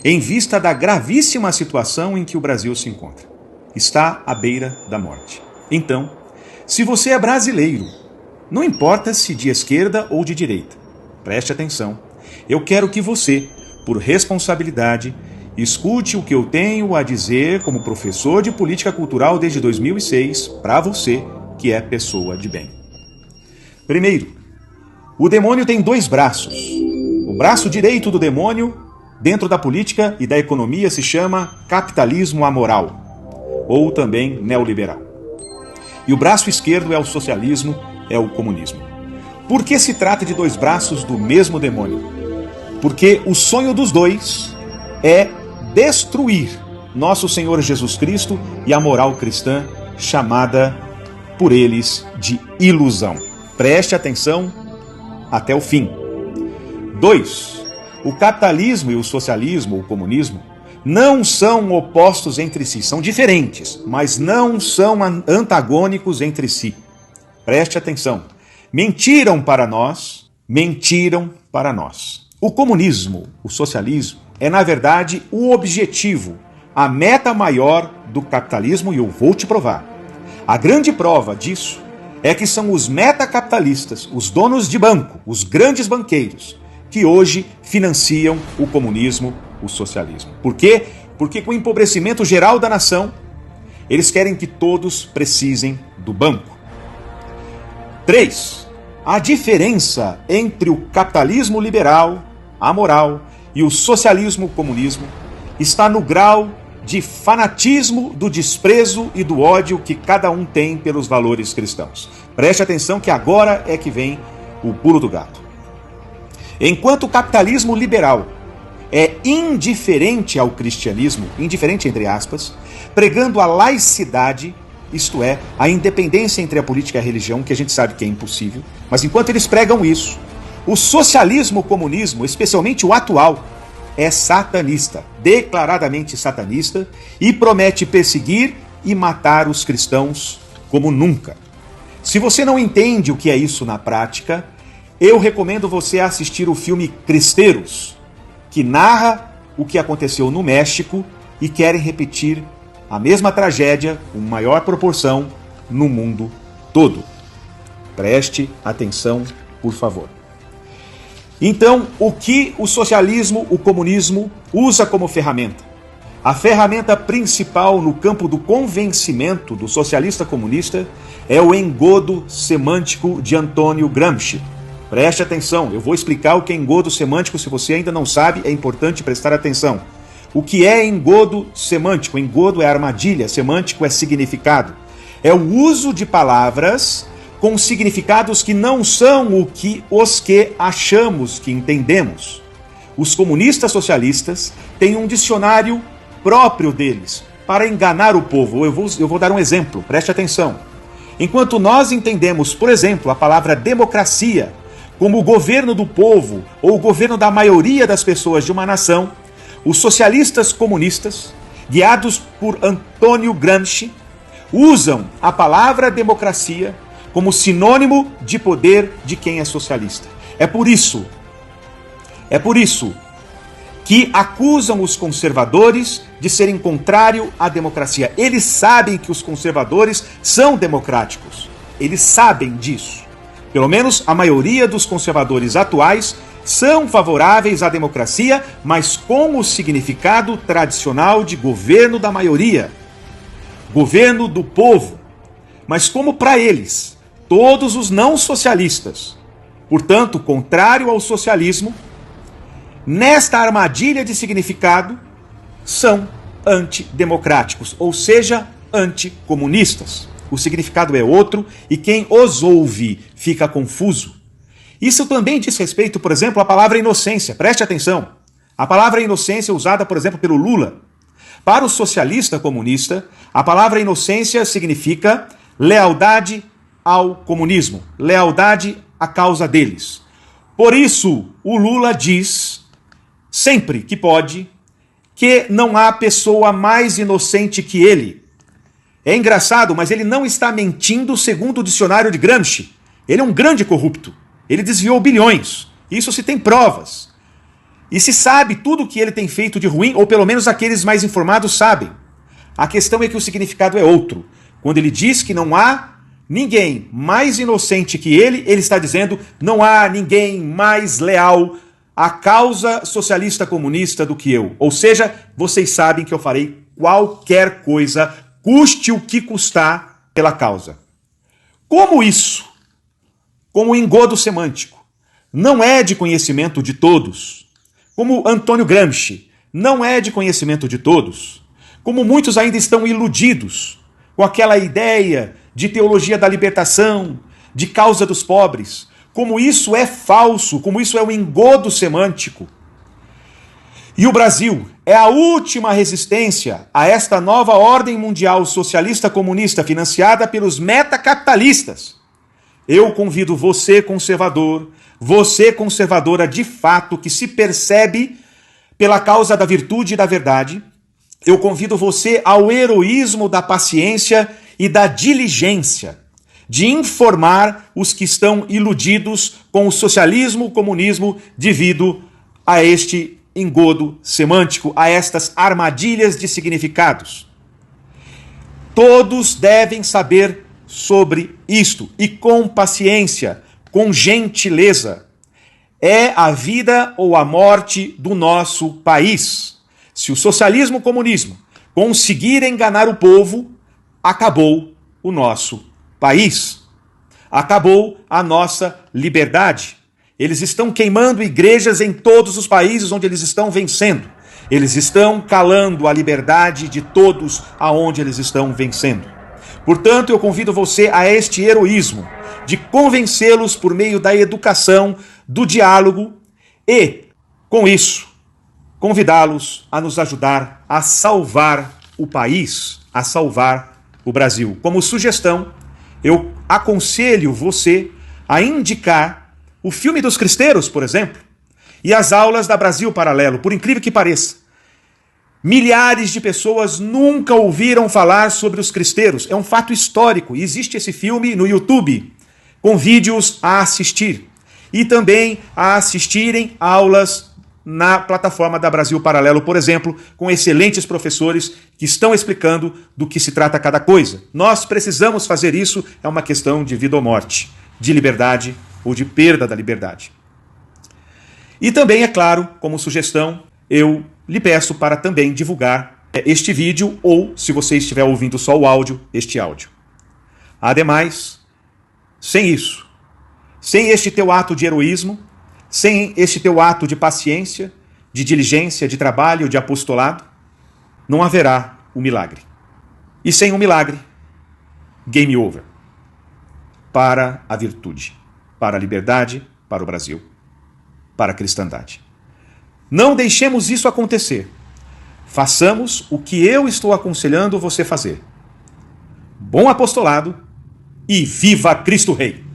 em vista da gravíssima situação em que o Brasil se encontra. Está à beira da morte. Então, se você é brasileiro, não importa se de esquerda ou de direita, preste atenção. Eu quero que você, por responsabilidade, escute o que eu tenho a dizer como professor de política cultural desde 2006 para você que é pessoa de bem. Primeiro, o demônio tem dois braços. O braço direito do demônio, dentro da política e da economia, se chama capitalismo amoral, ou também neoliberal. E o braço esquerdo é o socialismo, é o comunismo. Por que se trata de dois braços do mesmo demônio? Porque o sonho dos dois é destruir nosso Senhor Jesus Cristo e a moral cristã, chamada por eles de ilusão. Preste atenção até o fim. 2. O capitalismo e o socialismo, o comunismo, não são opostos entre si, são diferentes, mas não são antagônicos entre si. Preste atenção. Mentiram para nós. O comunismo, o socialismo, é na verdade o objetivo, a meta maior do capitalismo, e eu vou te provar. A grande prova disso é que são os metacapitalistas, os donos de banco, os grandes banqueiros, que hoje financiam o comunismo, o socialismo. Por quê? Porque com o empobrecimento geral da nação, eles querem que todos precisem do banco. 3. A diferença entre o capitalismo liberal, amoral, e o socialismo, o comunismo, está no grau de fanatismo, do desprezo e do ódio que cada um tem pelos valores cristãos. Preste atenção que agora é que vem o pulo do gato. Enquanto o capitalismo liberal é indiferente ao cristianismo, indiferente entre aspas, pregando a laicidade, isto é, a independência entre a política e a religião, que a gente sabe que é impossível, mas enquanto eles pregam isso, o socialismo, o comunismo, especialmente o atual, é satanista, declaradamente satanista, e promete perseguir e matar os cristãos como nunca. Se você não entende o que é isso na prática, eu recomendo você assistir o filme Cristeiros, que narra o que aconteceu no México e querem repetir a mesma tragédia com maior proporção no mundo todo. Preste atenção, por favor. Então, o que o socialismo, o comunismo usa como ferramenta? A ferramenta principal no campo do convencimento do socialista comunista é o engodo semântico de Antônio Gramsci. Preste atenção, eu vou explicar o que é engodo semântico. Se você ainda não sabe, é importante prestar atenção. O que é engodo semântico? Engodo é armadilha, semântico é significado. É o uso de palavras com significados que não são os que achamos que entendemos. Os comunistas socialistas têm um dicionário próprio deles para enganar o povo. Eu vou dar um exemplo, preste atenção. Enquanto nós entendemos, por exemplo, a palavra democracia como o governo do povo ou o governo da maioria das pessoas de uma nação, os socialistas comunistas, guiados por Antônio Gramsci, usam a palavra democracia como sinônimo de poder de quem é socialista. É por isso que acusam os conservadores de serem contrário à democracia. Eles sabem que os conservadores são democráticos. Eles sabem disso. Pelo menos a maioria dos conservadores atuais são favoráveis à democracia, mas com o significado tradicional de governo da maioria, governo do povo. Mas como para eles, todos os não socialistas, portanto, contrário ao socialismo, nesta armadilha de significado, são antidemocráticos, ou seja, anticomunistas. O significado é outro e quem os ouve fica confuso. Isso também diz respeito, por exemplo, à palavra inocência. Preste atenção. A palavra inocência usada, por exemplo, pelo Lula. Para o socialista comunista, a palavra inocência significa lealdade ao comunismo, lealdade à causa deles. Por isso, o Lula diz, sempre que pode, que não há pessoa mais inocente que ele. É engraçado, mas ele não está mentindo segundo o dicionário de Gramsci. Ele é um grande corrupto. Ele desviou bilhões. Isso se tem provas. E se sabe tudo o que ele tem feito de ruim, ou pelo menos aqueles mais informados sabem. A questão é que o significado é outro. Quando ele diz que não há ninguém mais inocente que ele está dizendo não há ninguém mais leal à causa socialista comunista do que eu. Ou seja, vocês sabem que eu farei qualquer coisa, custe o que custar, pela causa. Como isso, como engodo semântico, não é de conhecimento de todos, como Antônio Gramsci não é de conhecimento de todos, como muitos ainda estão iludidos com aquela ideia de teologia da libertação, de causa dos pobres, como isso é falso, como isso é um engodo semântico. E o Brasil é a última resistência a esta nova ordem mundial socialista comunista financiada pelos metacapitalistas. Eu convido você, conservadora de fato, que se percebe pela causa da virtude e da verdade, eu convido você ao heroísmo da paciência e da diligência, de informar os que estão iludidos com o socialismo, o comunismo, devido a este engodo semântico, a estas armadilhas de significados. Todos devem saber sobre isto, e com paciência, com gentileza. É a vida ou a morte do nosso país. Se o socialismo e o comunismo conseguir enganar o povo, acabou o nosso país. Acabou a nossa liberdade. Eles estão queimando igrejas em todos os países onde eles estão vencendo. Eles estão calando a liberdade de todos aonde eles estão vencendo. Portanto, eu convido você a este heroísmo de convencê-los por meio da educação, do diálogo e, com isso, convidá-los a nos ajudar a salvar o país, a salvar o Brasil. Como sugestão, eu aconselho você a indicar o filme dos Cristeiros, por exemplo, e as aulas da Brasil Paralelo, por incrível que pareça. Milhares de pessoas nunca ouviram falar sobre os cristeiros. É um fato histórico. Existe esse filme no YouTube, com vídeos a assistir. E também a assistirem aulas na plataforma da Brasil Paralelo, por exemplo, com excelentes professores que estão explicando do que se trata cada coisa. Nós precisamos fazer isso, é uma questão de vida ou morte, de liberdade ou de perda da liberdade. E também, é claro, como sugestão, eu lhe peço para também divulgar este vídeo ou, se você estiver ouvindo só o áudio, este áudio. Ademais, sem isso, sem este teu ato de heroísmo, sem este teu ato de paciência, de diligência, de trabalho, de apostolado, não haverá o milagre. E sem o milagre, game over. Para a virtude, para a liberdade, para o Brasil, para a cristandade. Não deixemos isso acontecer. Façamos o que eu estou aconselhando você fazer. Bom apostolado e viva Cristo Rei!